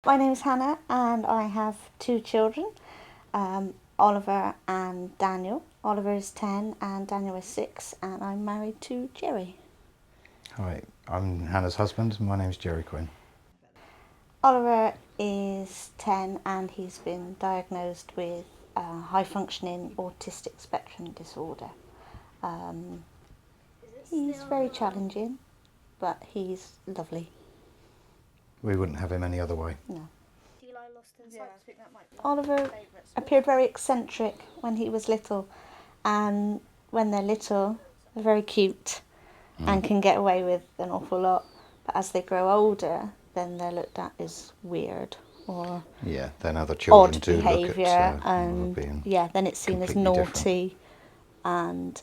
My name is Hannah and I have two children, Oliver and Daniel. Oliver is 10 and Daniel is 6, and I'm married to Jerry. Hi, I'm Hannah's husband. My name's Jerry Quinn. Oliver is 10 and he's been diagnosed with high-functioning autistic spectrum disorder. He's very challenging, but he's lovely. We wouldn't have him any other way. No. Oliver appeared very eccentric when he was little, and when they're little, they're very cute and can get away with an awful lot. But as they grow older, then they're looked at as weird or then other children odd do behaviour, look at and then it's seen as naughty, and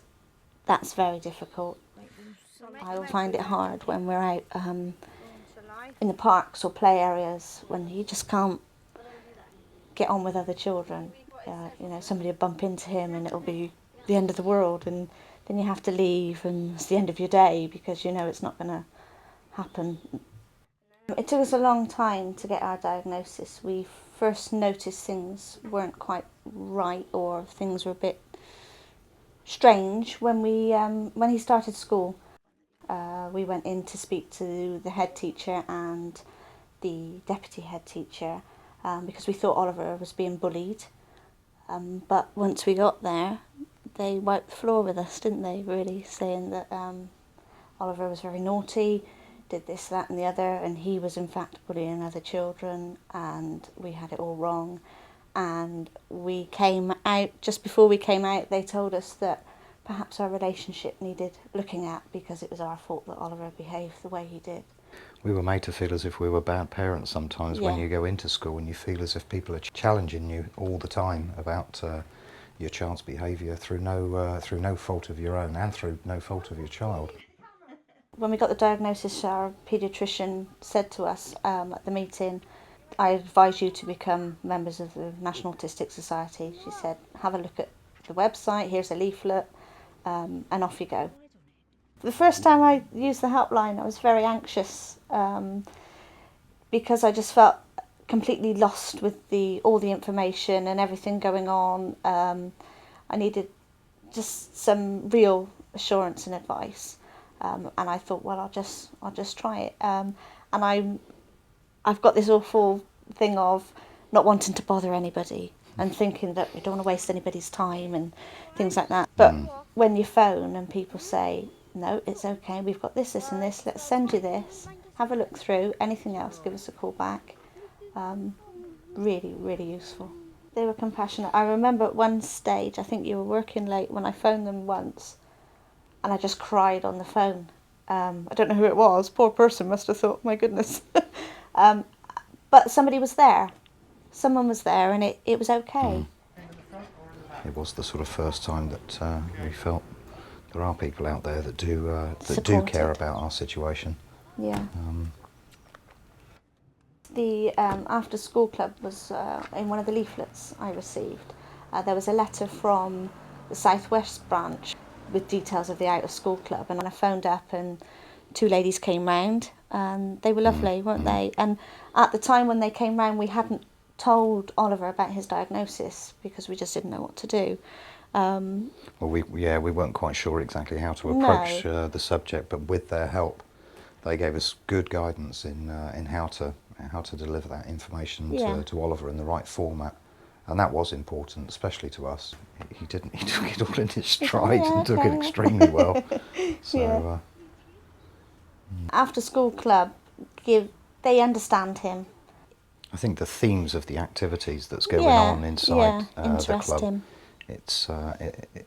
that's very difficult. I find it hard when we're out in the parks or play areas when you just can't get on with other children. Somebody will bump into him and it'll be the end of the world, and then you have to leave and it's the end of your day because you know it's not going to happen. It took us a long time to get our diagnosis. We first noticed things weren't quite right, or things were a bit strange when he started school. We went in to speak to the head teacher and the deputy head teacher because we thought Oliver was being bullied. But once we got there, they wiped the floor with us, didn't they, really, saying that Oliver was very naughty, did this, that and the other, and he was in fact bullying other children, and we had it all wrong. And we came out, just before we came out, they told us that perhaps our relationship needed looking at because it was our fault that Oliver behaved the way he did. We were made to feel as if we were bad parents sometimes when you go into school and you feel as if people are challenging you all the time about your child's behaviour through no fault of your own and through no fault of your child. When we got the diagnosis, our paediatrician said to us at the meeting, I advise you to become members of the National Autistic Society. She said, have a look at the website, here's a leaflet, and off you go. The first time I used the helpline, I was very anxious because I just felt completely lost with all the information and everything going on. I needed just some real assurance and advice, and I thought, well, I'll just try it. And I've got this awful thing of not wanting to bother anybody and thinking that we don't want to waste anybody's time and things like that. But when you phone and people say, no, it's okay, we've got this, this and this, let's send you this, have a look through, anything else, give us a call back. Really, really useful. They were compassionate. I remember at one stage, I think you were working late, when I phoned them once, and I just cried on the phone. I don't know who it was, poor person must have thought, my goodness. But somebody was there. Someone was there, and it was okay. It was the sort of first time that we felt there are people out there that do care about our situation. Yeah. The after school club was in one of the leaflets I received. There was a letter from the Southwest branch with details of the out of school club, and I phoned up and two ladies came round, and they were lovely, weren't they? And at the time when they came round, we hadn't told Oliver about his diagnosis because we just didn't know what to do. Well, we weren't quite sure exactly how to approach the subject, but with their help, they gave us good guidance in how to deliver that information to Oliver in the right format, and that was important, especially to us. He took it all in his stride and took it extremely well. So after school club, they understand him. I think the themes of the activities that's going on inside the club. Him.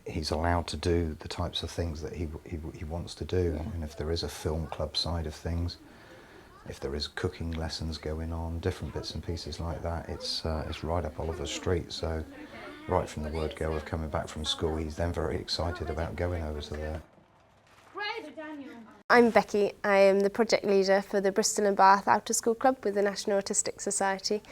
He's allowed to do the types of things that he wants to do, and if there is a film club side of things, if there is cooking lessons going on, different bits and pieces like that, it's right up Oliver's street. So right from the word go of coming back from school, he's then very excited about going over to there. I'm Becky. I am the project leader for the Bristol and Bath Out of School Club with the National Autistic Society.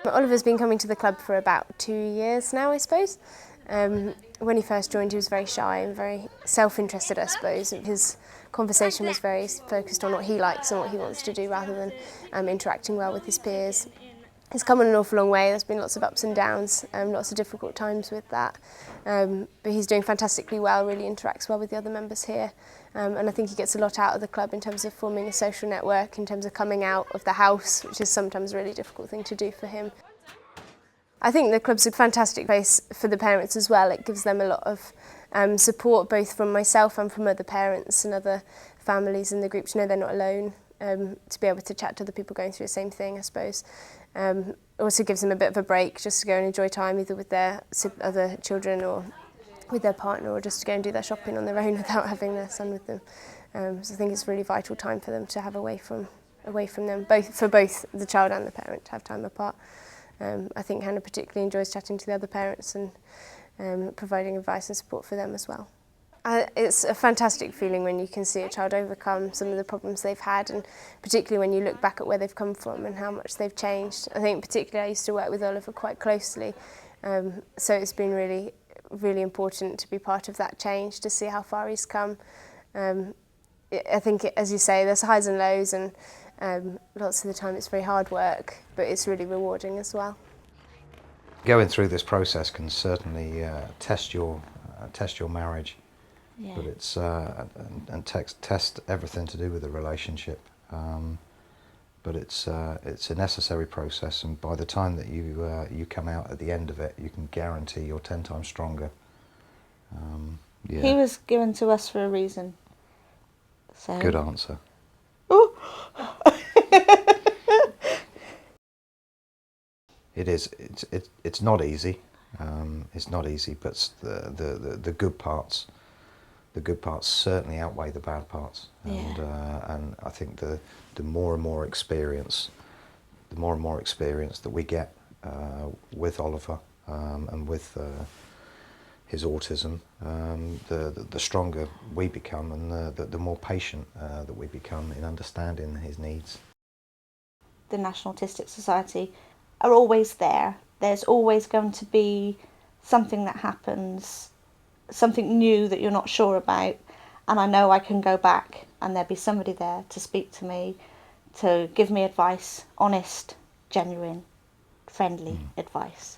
Oliver's been coming to the club for about 2 years now, I suppose. When he first joined, he was very shy and very self-interested, I suppose. His conversation was very focused on what he likes and what he wants to do rather than interacting well with his peers. He's come an awful long way. There's been lots of ups and downs, lots of difficult times with that. But he's doing fantastically well, really interacts well with the other members here. And I think he gets a lot out of the club in terms of forming a social network, in terms of coming out of the house, which is sometimes a really difficult thing to do for him. I think the club's a fantastic place for the parents as well. It gives them a lot of support, both from myself and from other parents and other families in the group to know they're not alone, to be able to chat to other people going through the same thing, I suppose. Also gives them a bit of a break just to go and enjoy time either with their other children or with their partner, or just to go and do their shopping on their own without having their son with them. So I think it's a really vital time for them to have away from them, both the child and the parent to have time apart. I think Hannah particularly enjoys chatting to the other parents and providing advice and support for them as well. It's a fantastic feeling when you can see a child overcome some of the problems they've had, and particularly when you look back at where they've come from and how much they've changed. I think particularly I used to work with Oliver quite closely, so it's been really, really important to be part of that change, to see how far he's come. I think, as you say, there's highs and lows, and lots of the time it's very hard work, but it's really rewarding as well. Going through this process can certainly test your marriage. Yeah. But it's and test everything to do with the relationship. But it's a necessary process, and by the time that you come out at the end of it, you can guarantee you're 10 times stronger. Yeah. He was given to us for a reason. So. Good answer. Oh. It is. It's not easy. It's not easy, but the good parts. The good parts certainly outweigh the bad parts, and I think the more and more experience that we get with Oliver and with his autism, the stronger we become, and the more patient that we become in understanding his needs. The National Autistic Society are always there. There's always going to be something that happens, something new that you're not sure about, and I know I can go back and there'll be somebody there to speak to me, to give me advice, honest, genuine, friendly advice.